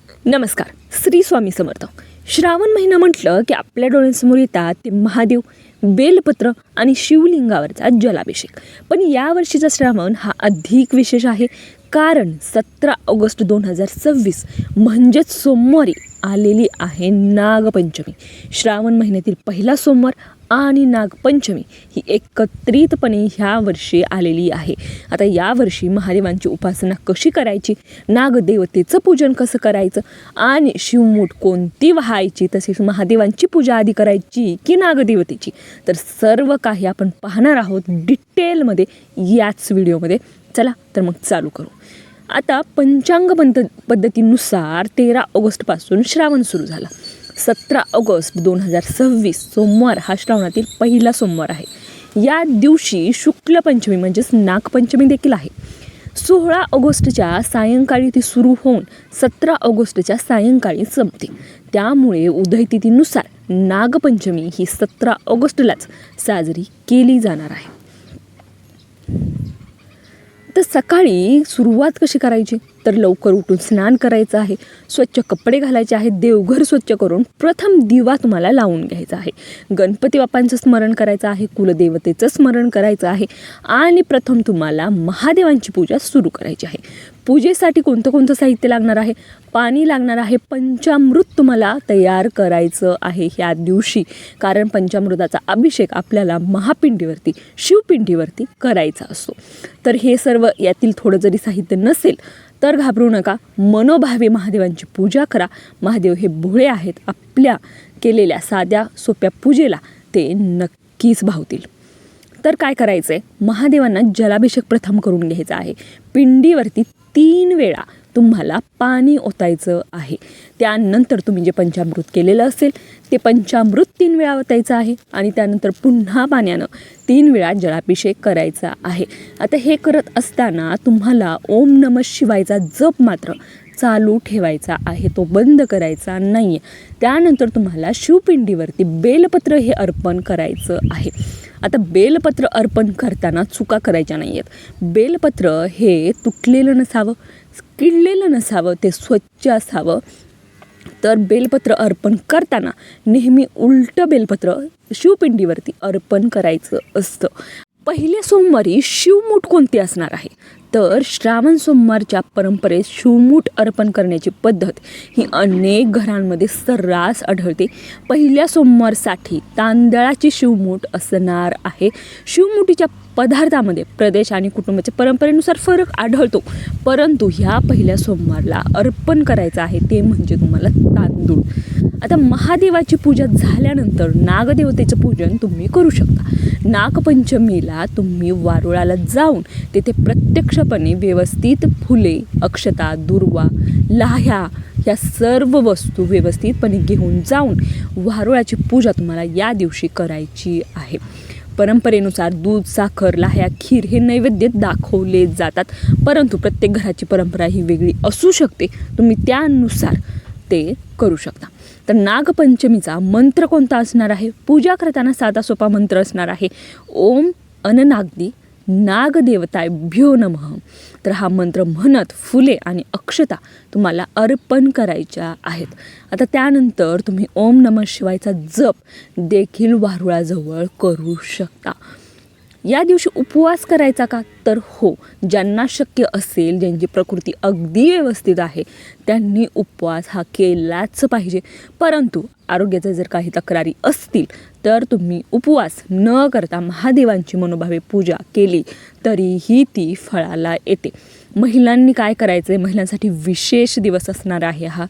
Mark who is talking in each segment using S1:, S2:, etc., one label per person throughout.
S1: नमस्कार. श्री स्वामी समर्थ. श्रावण महिना म्हटलं की आपल्या डोळ्यांसमोर येतात ते महादेव, बेलपत्र आणि शिवलिंगावरचा जलाभिषेक. पण यावर्षीचा श्रावण हा अधिक विशेष आहे, कारण 17 ऑगस्ट 2026 म्हणजेच सोमवारी आलेली आहे नागपंचमी. श्रावण महिन्यातील पहिला सोमवार आणि नागपंचमी ही एकत्रितपणे ह्या वर्षी आलेली आहे. आता यावर्षी महादेवांची उपासना कशी करायची, नागदेवतेचं पूजन कसं करायचं आणि शिवमूठ कोणती व्हायची, तसेच महादेवांची पूजा आधी करायची की नागदेवतेची, तर सर्व काही आपण पाहणार आहोत डिटेलमध्ये याच व्हिडिओमध्ये. चला तर मग चालू करू. आता पंचांग पद्धतीनुसार 13 ऑगस्टपासून श्रावण सुरू झाला. 17 ऑगस्ट 2026 सोमवार हा श्रावणातील पहिला सोमवार आहे. या दिवशी शुक्ल पंचमी म्हणजेच नागपंचमी देखील आहे. 16 ऑगस्टच्या सायंकाळी ती सुरू होऊन 17 ऑगस्टच्या सायंकाळी संपते. त्यामुळे उदयतिथीनुसार नागपंचमी ही 17 ऑगस्टलाच साजरी केली जाणार आहे. तर सकाळी सुरुवात कशी करायची, तर लवकर उठून स्नान करायचं आहे, स्वच्छ कपडे घालायचे आहेत, देवघर स्वच्छ करून प्रथम दिवा तुम्हाला लावून घ्यायचा आहे, गणपती बाप्पांचं स्मरण करायचं आहे, कुलदेवतेचं स्मरण करायचं आहे आणि प्रथम तुम्हाला महादेवांची पूजा सुरू करायची आहे. पूजेसाठी कोणतं साहित्य लागणार आहे, पाणी लागणार आहे, पंचामृत तुम्हाला तयार करायचं आहे ह्या दिवशी, कारण पंचामृताचा अभिषेक आपल्याला महापिंडीवरती, शिवपिंडीवरती करायचा असतो. तर हे सर्व यातील थोडं जरी साहित्य नसेल तर घाबरू नका, मनोभावे महादेवांची पूजा करा. महादेव हे भोळे आहेत, आपल्या केलेल्या साध्या सोप्या पूजेला ते नक्कीच भावतील. तर काय करायचं आहे, महादेवांना जलाभिषेक प्रथम करून घ्यायचा आहे. पिंडीवरती 3 वेळा तुम्हाला पाणी ओतायचं आहे. त्यानंतर तुम्ही जे पंचामृत केलेलं असेल ते पंचामृत 3 वेळा ओतायचं आहे आणि त्यानंतर पुन्हा पाण्यानं 3 वेळा जलाभिषेक करायचा आहे. आता हे करत असताना तुम्हाला ओम नमः शिवायचा जप मात्र चालू ठेवायचा आहे, तो बंद करायचा नाही आहे. त्यानंतर तुम्हाला शिवपिंडीवरती बेलपत्र हे अर्पण करायचं आहे. आता बेलपत्र अर्पण करताना चुका करायच्या नाही आहेत. बेलपत्र हे तुटलेलं नसावं, किडलेलं नसावं, ते स्वच्छ असावं. तर बेलपत्र अर्पण करताना नेहमी उलटं बेलपत्र शिवपिंडीवरती अर्पण करायचं असतं. पहिल्या सोमवारी शिवमूठ कोणती असणार आहे, तर श्रावण सोमवारच्या परंपरेत शिवमूठ अर्पण करण्याची पद्धत ही अनेक घरांमध्ये सर्रास आढळते. पहिल्या सोमवारसाठी तांदळाची शिवमूठ असणार आहे. शिवमुठीच्या पदार्थामध्ये प्रदेश आणि कुटुंबाच्या परंपरेनुसार फरक आढळतो, परंतु ह्या पहिल्या सोमवारला अर्पण करायचं आहे ते म्हणजे तुम्हाला तांदूळ. आता महादेवाची पूजा झाल्यानंतर नागदेवतेचं पूजन तुम्ही करू शकता. नागपंचमीला तुम्ही वारुळाला जाऊन तिथे प्रत्यक्षपणे व्यवस्थित फुले, अक्षता, दुर्वा, लाह्या ह्या सर्व वस्तू व्यवस्थितपणे घेऊन जाऊन वारुळाची पूजा तुम्हाला या दिवशी करायची आहे. परंपरेनुसार दूध, साखर, लाह्या, खीर हे नैवेद्य दाखवले जातात, परंतु प्रत्येक घराची परंपरा ही वेगळी असू शकते. तुम्ही त्यानुसार ते करू शकता. तर नागपंचमीचा मंत्र कोणता असणार आहे, पूजा करताना साधा सोपा मंत्र असणार आहे, ओम अननाग्नी नागदेवताभ्यो नमः. तर हा मंत्र म्हणत फुले आणि अक्षता तुम्हाला अर्पण करायच्या आहेत. आता त्यानंतर तुम्ही ओम नमः शिवायचा जप देखील वारुळाजवळ करू शकता. या दिवशी उपवास करायचा का, तर हो, ज्यांना शक्य असेल, ज्यांची प्रकृती अगदी व्यवस्थित आहे त्यांनी उपवास हा केलाच पाहिजे. परंतु आरोग्याच्या जर काही तक्रारी असतील तर तुम्ही उपवास न करता महादेवांची मनोभावे पूजा केली तरीही ती फळाला येते. महिलांनी काय करायचं आहे, महिलांसाठी विशेष दिवस असणार आहे हा.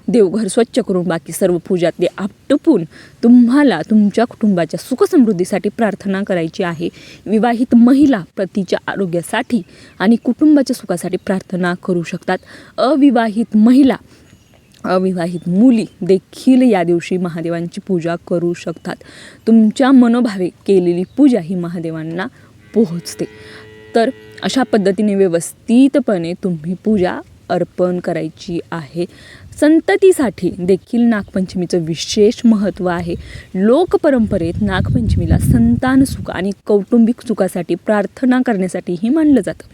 S1: देवघर स्वच्छ करून बाकी सर्व पूजातले आटपून तुम्हाला तुमच्या कुटुंबाच्या सुखसमृद्धीसाठी प्रार्थना करायची आहे. विवाहित महिला पतीच्या आरोग्यासाठी आणि कुटुंबाच्या सुखासाठी प्रार्थना करू शकतात. अविवाहित महिला, अविवाहित मुली देखील या दिवशी महादेवांची पूजा करू शकतात. तुमच्या मनोभावे केलेली पूजा ही महादेवांना पोहोचते. तर अशा पद्धतीने व्यवस्थितपणे तुम्ही पूजा अर्पण करायची आहे. संततीसाठी देखील नागपंचमीचं विशेष महत्त्व आहे. लोकपरंपरेत नागपंचमीला संतान सुख आणि कौटुंबिक सुखासाठी प्रार्थना करण्यासाठीही मानलं जातं.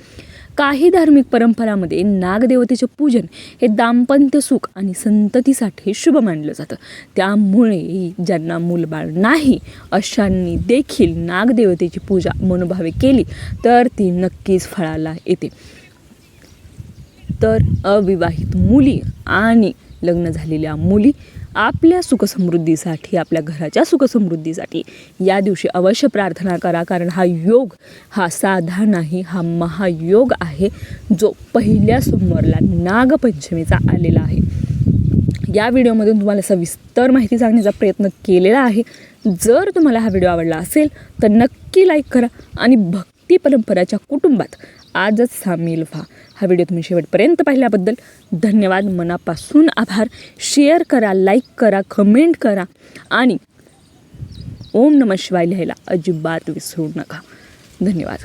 S1: काही धार्मिक परंपरामध्ये नागदेवतेचे पूजन हे दाम्पत्य सुख आणि संततीसाठी शुभ मानलं जातं. त्यामुळे ज्यांना मूलबाळ नाही अशांनी देखील नागदेवतेची पूजा मनोभावे केली तर ती नक्कीच फळाला येते. तर अविवाहित मुली आणि लग्न झालेल्या मुली आपल्या सुखसमृद्धीसाठी, आपल्या घराच्या सुखसमृद्धीसाठी या दिवशी अवश्य प्रार्थना करा. कारण हा योग हा साधा नाही, हा महायोग आहे जो पहिल्या सोमवारला नागपंचमीचा आलेला आहे. या व्हिडिओमधून तुम्हाला सविस्तर माहिती सांगण्याचा प्रयत्न केलेला आहे. जर तुम्हाला हा व्हिडिओ आवडला असेल तर नक्की लाईक करा आणि भक्ती परंपराच्या कुटुंबात आजच सामील व्हा. हा व्हिडिओ तुम्ही शेवटपर्यंत पाहिल्याबद्दल धन्यवाद, मनापासून आभार. शेअर करा, लाईक करा, कमेंट करा आणि ओम नमः शिवाय लिहायला अजिबात विसरू नका. धन्यवाद.